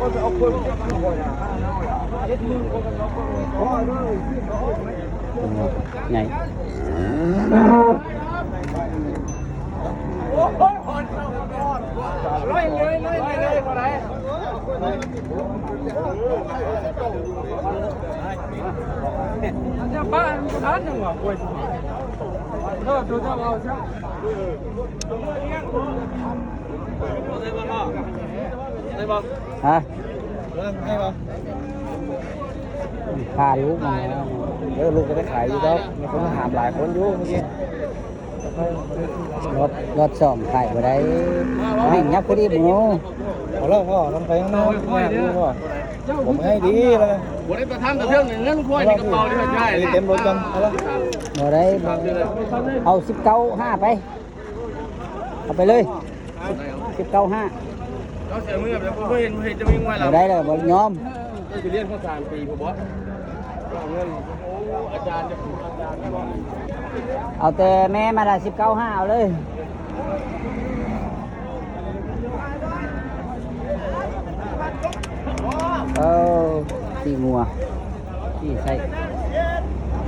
ไงร้อยเลยมาไหนจะบ้านร้านหนึ่งว่ะป่วยเท่าตัวเท่าเอาใช่ฮะพาลูกมาลูกก็ได้ขายอยู่แล้วมีคนมาหามหลายคนอยู่เมื่อกี้รถส่องขายไปได้วิ่งยับพอดีหมูเอาแล้วพ่อทำไปข้างนอกมาดูพ่อผมให้ดีเลยวันนี้ไปทำแต่เรื่องเงินควายในกระเป๋าที่มันใช่เต็มรถจังเอาละบ่ได้เอา19.5ไปเอาไปเลย19.5เราเสียมือแบบเพื่อนจะวิ่งมาแล้วได้เลยบ่ยอมไปเรียนข้าวสารปีผมบอกเงินอาจารย์จะพูดอาจารย์ไม่บอกเอาแต่แม่มาละ19.5เอาเลยตีงัวที่ใส่